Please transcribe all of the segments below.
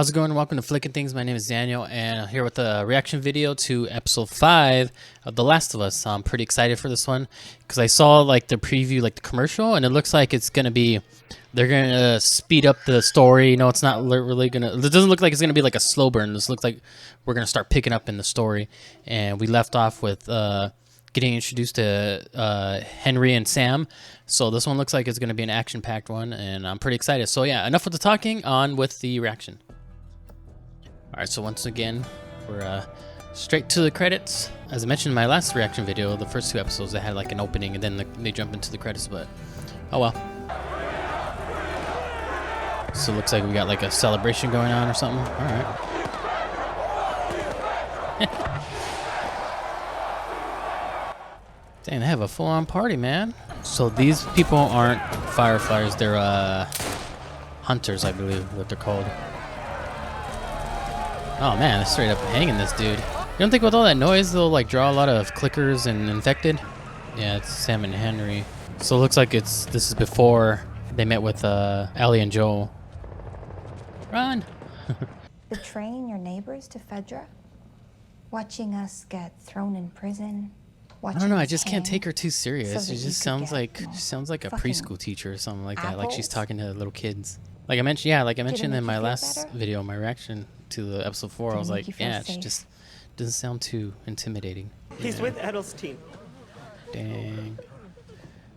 How's it going? Welcome to Flicking Things. My name is Daniel, and I'm here with a reaction video to episode 5 of The Last of Us. I'm pretty excited for this one because I saw like the preview, like the commercial, and it looks like it's gonna be, they're gonna speed up the story. You know, it's not really gonna. It doesn't look like it's gonna be like a slow burn. This looks like we're gonna start picking up in the story, and we left off with getting introduced to Henry and Sam. So this one looks like it's gonna be an action-packed one, and I'm pretty excited. So yeah, enough with the talking. On with the reaction. Alright, so once again, we're straight to the credits. As I mentioned in my last reaction video, the first 2 episodes, they had like an opening and then they jump into the credits, but oh well. So it looks like we got like a celebration going on or something. Alright. Dang, they have a full-on party, man. So these people aren't fireflies, they're hunters, I believe what they're called. Oh man, they're straight up hanging this dude. You don't think with all that noise they'll like draw a lot of clickers and infected? Yeah, it's Sam and Henry. So it looks like this is before they met with Ellie and Joel. Run! Betraying your neighbors to Fedra? Watching us get thrown in prison? I don't know, I just can't take her too serious. She just sounds like a preschool teacher or something like that. Like she's talking to little kids. Like I mentioned, yeah, like I mentioned in my last video, my reaction to the episode 4, I was like, yeah, it just doesn't sound too intimidating. He's with Edelstein. Dang.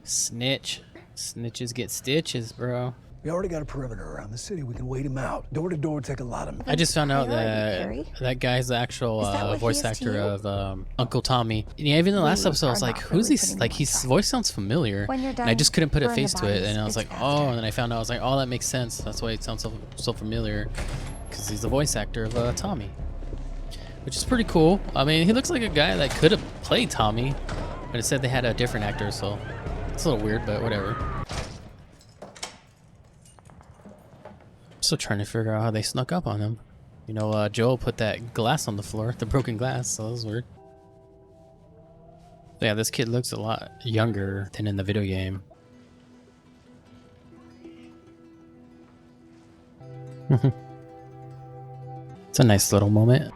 Snitch. Snitches get stitches, bro. We already got a perimeter around the city. We can wait him out. Door to door, take a lot of... I just found out that that guy's the actual voice actor of Uncle Tommy. Yeah, even in the last episode, I was like, who's he? Like, his voice sounds familiar. And I just couldn't put a face to it. And I was like, oh, and then I found out, I was like, oh, that makes sense. That's why it sounds so familiar. Because he's the voice actor of Tommy. Which is pretty cool. I mean, he looks like a guy that could have played Tommy. But it said they had a different actor, so it's a little weird, but whatever. Still trying to figure out how they snuck up on him. You know, Joel put that glass on the floor, the broken glass, so that was weird. Yeah, this kid looks a lot younger than in the video game. It's a nice little moment.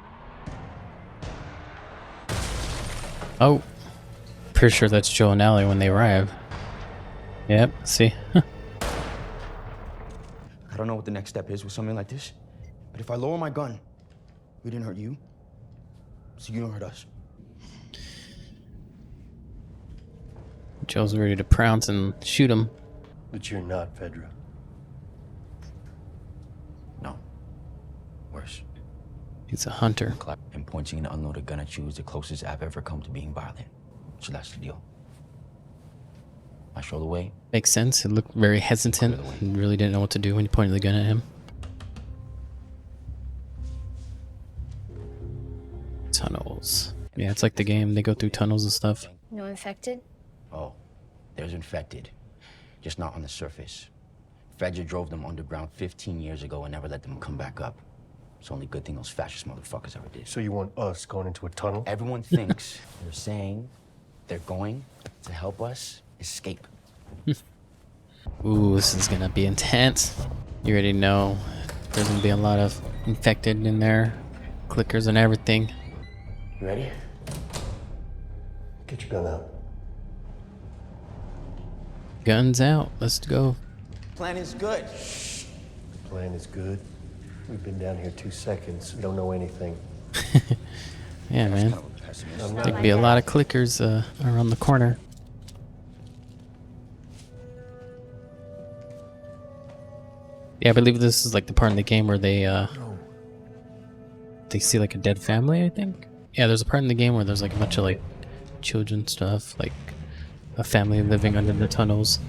Oh, pretty sure that's Joel and Ellie when they arrive. Yep, see? I don't know what the next step is with something like this, but if I lower my gun, we didn't hurt you, so you don't hurt us. Joel's ready to pounce and shoot him. But you're not, Fedra. No. Worse. He's a hunter. And pointing an unloaded gun at you is the closest I've ever come to being violent. So that's the deal. I show the way. Makes sense. He looked very hesitant. He really didn't know what to do when you pointed the gun at him. Tunnels. Yeah, it's like the game. They go through tunnels and stuff. No infected? Oh, there's infected. Just not on the surface. Fedra drove them underground 15 years ago and never let them come back up. It's the only good thing those fascist motherfuckers ever did. So you want us going into a tunnel? Everyone thinks they're saying they're going to help us escape. Ooh, this is gonna be intense. You already know there's gonna be a lot of infected in there, clickers and everything. You ready? Get your gun out. Guns out. Let's go. Plan is good. The plan is good. We've been down here 2 seconds. We don't know anything. Yeah, man. There could be a lot of clickers around the corner. Yeah, I believe this is like the part in the game where they see like a dead family, I think. Yeah, there's a part in the game where there's like a bunch of like children stuff, like a family living under the tunnels.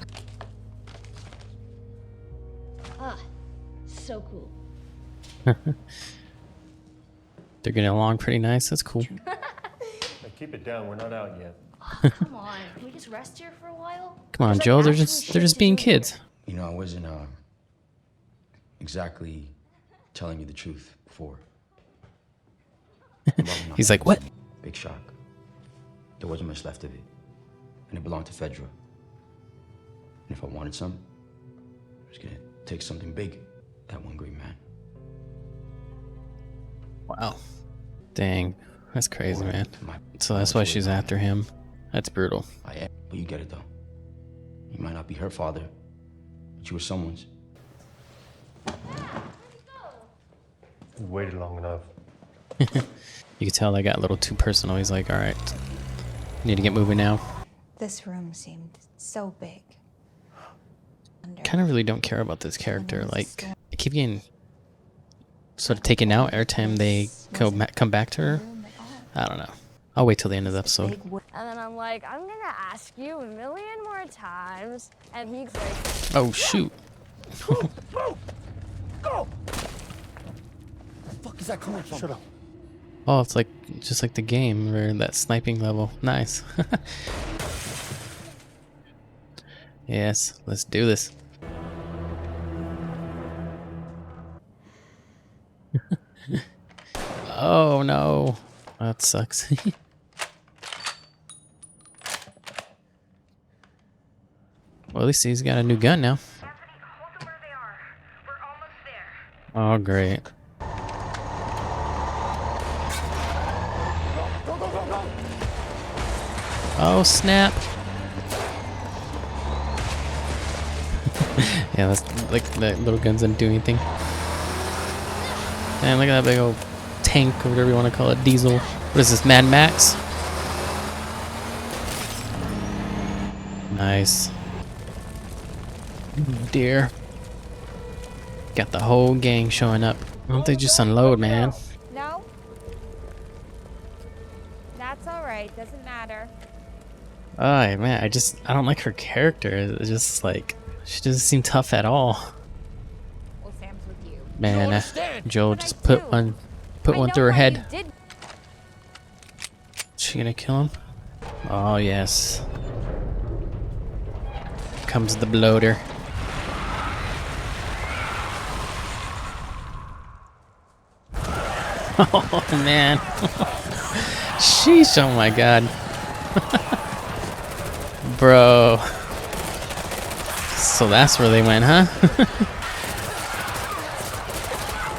Ah, so cool. They're getting along pretty nice. That's cool. Hey, keep it down. We're not out yet. Oh, come on, can we just rest here for a while? Come on, Joe. They're just being kids. You know, I wasn't exactly telling you the truth before. He's like, what? Big shock. There wasn't much left of it. And it belonged to Fedra. And if I wanted some, I was gonna take something big, that one great man. Wow. Dang. That's crazy, man. My So that's why she's after him. That's brutal. I am, but you get it though. You might not be her father, but you were someone's. We waited long enough. You could tell they got a little too personal. He's like, all right, need to get moving now. This room seemed so big. Kind of really don't care about this character. Like, I keep getting sort of taken out every time they come back to her. I don't know. I'll wait till the end of the episode. And then I'm like, I'm gonna ask you a million more times. And he's like, Oh, shoot. Fuck is that coming from? Shut up. Oh, it's like just like the game where that sniping level. Nice. Yes, let's do this. Oh no, that sucks. Well, at least he's got a new gun now. Oh, great. Oh, snap. Yeah, that's like the little guns didn't do anything. Man, look at that big old tank or whatever you want to call it. Diesel. What is this, Mad Max? Nice. Dear. Got the whole gang showing up. Why don't they just unload, man? no. That's all right. Doesn't matter. Oh man, I don't like her character. It's just like she doesn't seem tough at all. Well, Sam's with you. Man, Joel But I just put do. one I through know her how head. you did. She gonna kill him? Oh yes. Comes the bloater. Oh man. Sheesh, oh my god. Bro. So that's where they went, huh?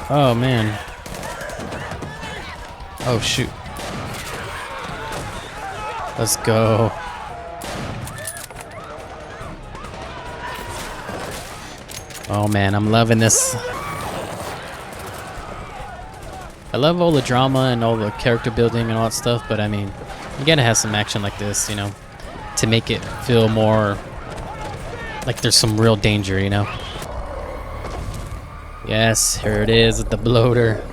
Oh man. Oh shoot. Let's go. Oh man, I'm loving this. I love all the drama and all the character building and all that stuff, but I mean, you gotta have some action like this, you know, to make it feel more like there's some real danger, you know? Yes, here it is with the bloater.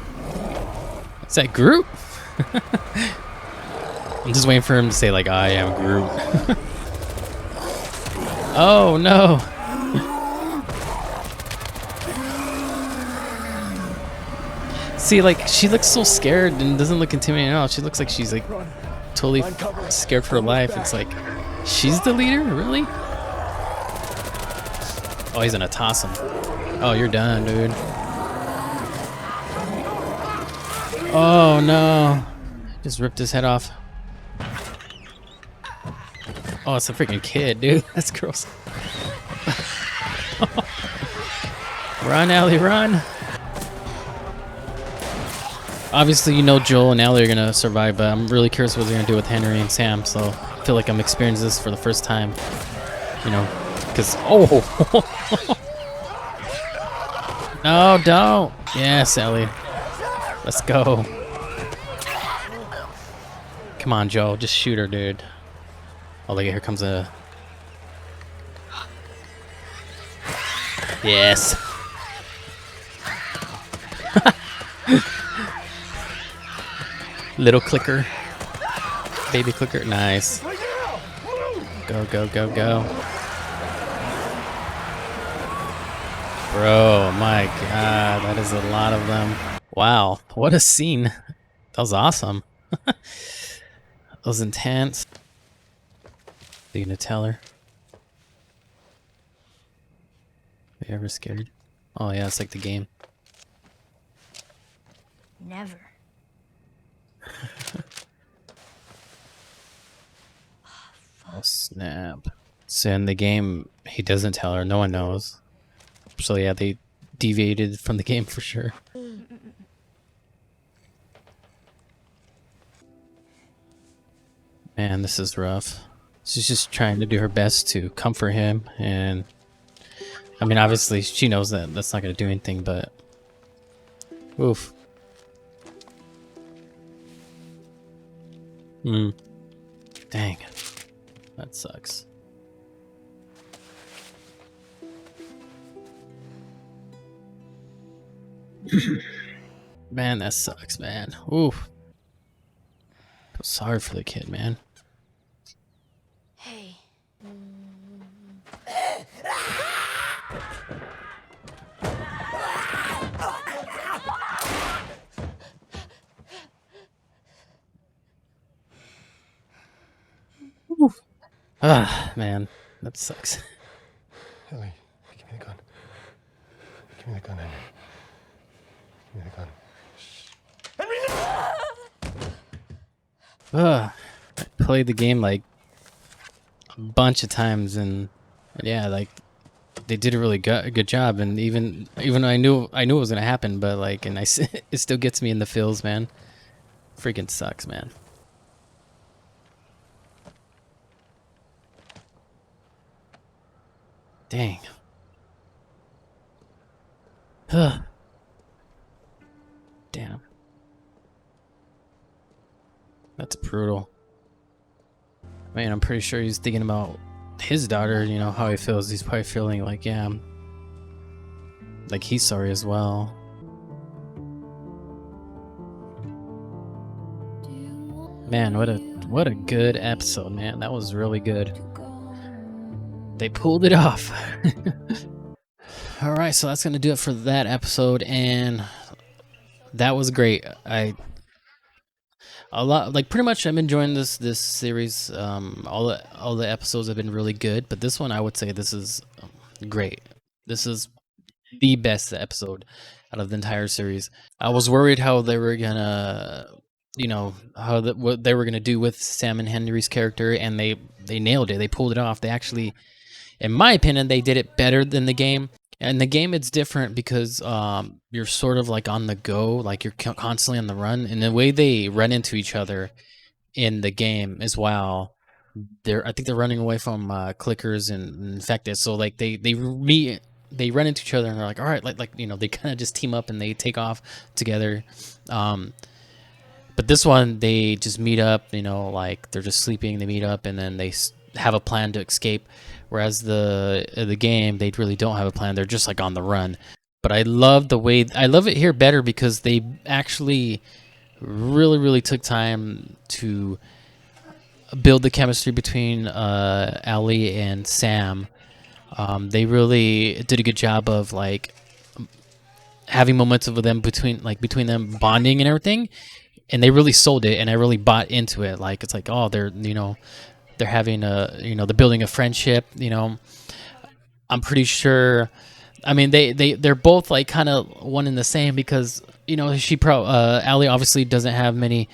Is that Groot? I'm just waiting for him to say like, I am Groot. Oh no. See, like, she looks so scared and doesn't look intimidating at all. She looks like she's like totally scared for her life. It's like, she's the leader? Really? Oh, he's gonna toss him. Oh, you're done, dude. Oh no. Just ripped his head off. Oh, it's a freaking kid, dude. That's gross. Run, Ellie, run. Obviously, you know Joel and Ellie are gonna survive, but I'm really curious what they're gonna do with Henry and Sam. So I feel like I'm experiencing this for the first time. You know, because no, don't. Yes, Ellie. Let's go. Come on, Joel. Just shoot her, dude. Oh, look, here comes a... Yes. Little clicker. Baby clicker. Nice. Go, go, go, go. Bro, my God. That is a lot of them. Wow. What a scene. That was awesome. That was intense. Are you gonna tell her? Are you ever scared? Oh yeah, it's like the game. Never. Oh snap. So in the game, he doesn't tell her, no one knows. So yeah, they deviated from the game for sure. Man, this is rough. She's just trying to do her best to comfort him, and I mean, obviously, she knows that that's not going to do anything, but oof. Dang. That sucks. Man, that sucks, man. Oof. Feel sorry for the kid, man. Hey. Ah, man, that sucks. Ellie, give me the gun. Give me the gun, Henry. Give me the gun. I played the game like a bunch of times, and yeah, like they did a really good job. And even though I knew it was gonna happen, but like, and it still gets me in the feels, man. Freaking sucks, man. Dang. Damn. That's brutal. Man, I'm pretty sure he's thinking about his daughter, you know, how he feels. He's probably feeling like, yeah, like he's sorry as well. Man, what a good episode, man. That was really good. They pulled it off. All right, so that's gonna do it for that episode, and that was great. Pretty much I'm enjoying this series. All the episodes have been really good, but this one I would say this is great. This is the best episode out of the entire series. I was worried how they were gonna, you know, what they were gonna do with Sam and Henry's character, and they nailed it. They pulled it off. They actually, in my opinion, they did it better than the game. And the game, it's different because you're sort of like on the go, like you're constantly on the run. And the way they run into each other in the game as well, I think they're running away from clickers and infected. So like they run into each other and they're like, all right, like you know, they kind of just team up and they take off together. But this one, they just meet up, you know, like they're just sleeping, they meet up, and then they have a plan to escape. Whereas the game, they really don't have a plan. They're just like on the run. But I love it here better because they actually really took time to build the chemistry between Ellie and Sam. They really did a good job of like having moments of them between them bonding and everything. And they really sold it, and I really bought into it. Like, it's like, oh, they're having they're building a friendship, you know. I'm pretty sure, I mean, they're both like kind of one and the same because, you know, Allie obviously doesn't have many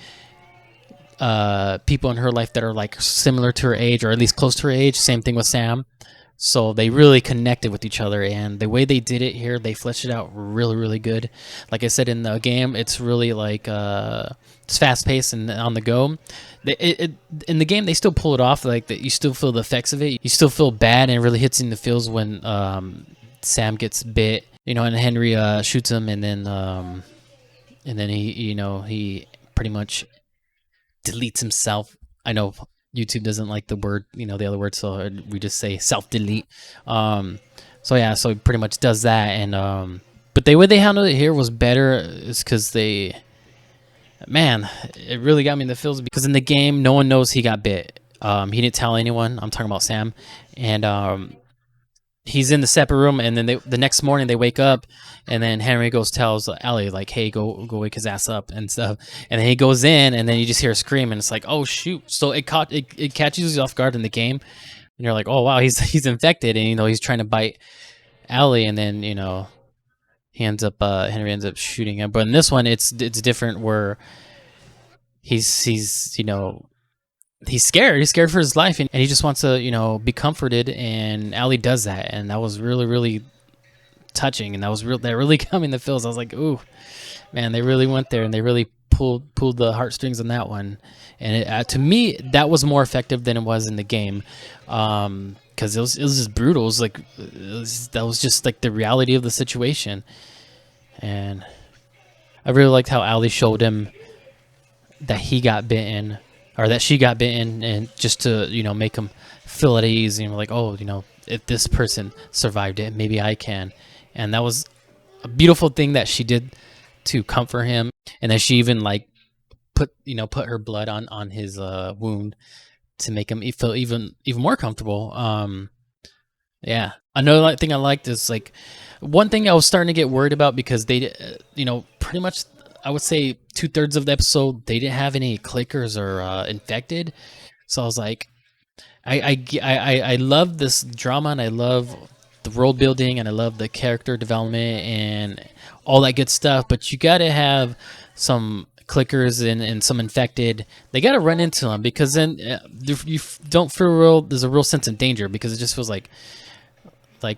people in her life that are like similar to her age, or at least close to her age. Same thing with Sam. So they really connected with each other, and the way they did it here, they fleshed it out really good. Like I said, in the game, it's really like it's fast paced and on the go. In the game, they still pull it off. Like that, you still feel the effects of it. You still feel bad, and it really hits in the feels when Sam gets bit. You know, and Henry shoots him, and then he pretty much deletes himself. I know YouTube doesn't like the word, you know, the other word, so we just say self-delete. So yeah, so he pretty much does that, and but the way they handled it here was better, is because it really got me in the feels, because in the game, no one knows he got bit. He didn't tell anyone. I'm talking about Sam, and he's in the separate room, and then the next morning they wake up, and then Henry tells Ellie like, hey, go wake his ass up and stuff, and then he goes in, and then you just hear a scream, and it's like, oh shoot. So it catches you off guard in the game, and you're like, oh wow, he's infected, and you know, he's trying to bite Ellie, and then, you know, Henry ends up shooting him. But in this one, it's different, where he's you know, he's scared. He's scared for his life, and he just wants to, you know, be comforted. And Ellie does that, and that was really touching, and that really got me in the feels. I was like, ooh, man, they really went there, and they really pulled the heartstrings on that one, and to me that was more effective than it was in the game, because it was just brutal. It was like that was just like the reality of the situation, and I really liked how Ali showed him that he got bitten, or that she got bitten, and just to, you know, make him feel at ease, and like, oh, you know, if this person survived it, maybe I can. And that was a beautiful thing that she did to comfort him. And then she even like put her blood on his wound to make him feel even more comfortable. Yeah, another thing I liked is like, one thing I was starting to get worried about, because they, you know, pretty much I would say 2/3 of the episode they didn't have any clickers or infected. So I was like, I love this drama, and I love the world building, and I love the character development and all that good stuff, but you gotta have some clickers and some infected. They gotta run into them, because then you don't feel there's a real sense of danger, because it just feels like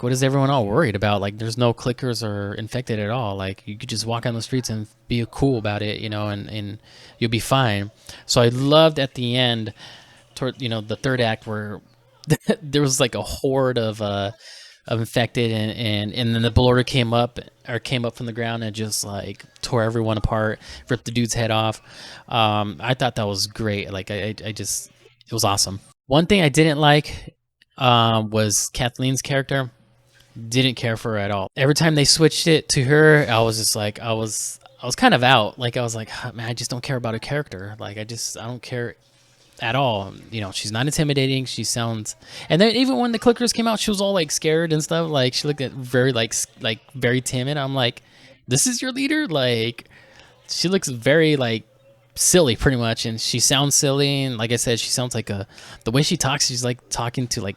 what is everyone all worried about? Like, there's no clickers or infected at all. Like, you could just walk on the streets and be cool about it, you know, and you'll be fine. So I loved at the end, toward, you know, the third act, where there was like a horde of infected, and then the bloater came up from the ground and just like tore everyone apart, ripped the dude's head off. I thought that was great. Like, I just, it was awesome. One thing I didn't like was Kathleen's character. Didn't care for her at all. Every time they switched it to her, I was just like, I was kind of out. Like, I was like, oh, man, I just don't care about her character. Like, I don't care at all. You know, she's not intimidating. She sounds, and then even when the clickers came out, she was all like scared and stuff. Like, she looked at very very timid. I'm like, this is your leader? Like, she looks very like silly pretty much, and she sounds silly, and like I said, she sounds like the way she talks, she's like talking to like,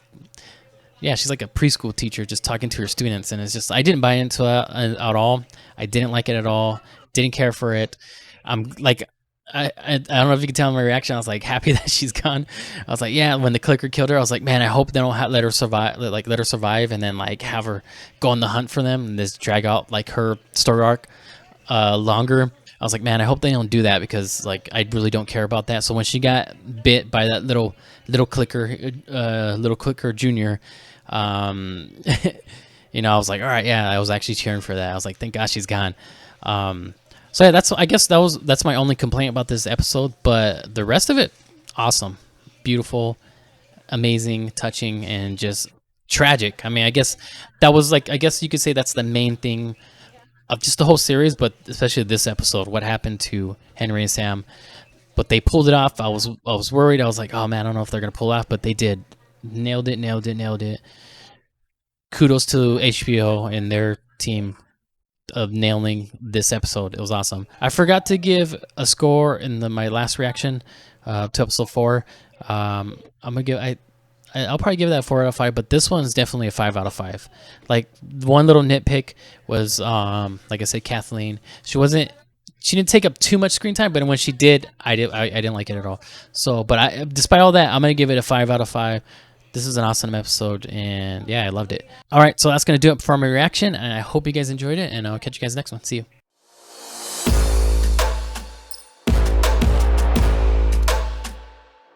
yeah, she's like a preschool teacher just talking to her students, and it's just, I didn't buy into it at all. I didn't like it at all. Didn't care for it. I'm like, I don't know if you can tell my reaction. I was like happy that she's gone. I was like, yeah, when the clicker killed her, I was like, man, I hope they don't let her survive, and then like have her go on the hunt for them and just drag out like her story arc longer. I was like, man, I hope they don't do that, because like I really don't care about that. So when she got bit by that little clicker junior, you know, I was like, all right, yeah, I was actually cheering for that. I was like, thank God she's gone. So yeah, I guess that's my only complaint about this episode, but the rest of it, awesome, beautiful, amazing, touching, and just tragic. I mean, I guess that was like, I guess you could say that's the main thing of just the whole series, but especially this episode, what happened to Henry and Sam. But they pulled it off. I was worried. I was like, oh man, I don't know if they're gonna pull it off, but they did. Nailed it. Kudos to HBO and their team of nailing this episode. It was awesome. I forgot to give a score in my last reaction to episode 4. I'm gonna give I'll probably give that 4 out of 5, but this one is definitely a 5 out of 5. Like, one little nitpick was, like I said, Kathleen. She didn't take up too much screen time, but when she did, I didn't like it at all. So, but despite all that, I'm gonna give it a 5 out of 5. This is an awesome episode, and yeah, I loved it. All right, so that's gonna do it for my reaction, and I hope you guys enjoyed it, and I'll catch you guys next one. See you.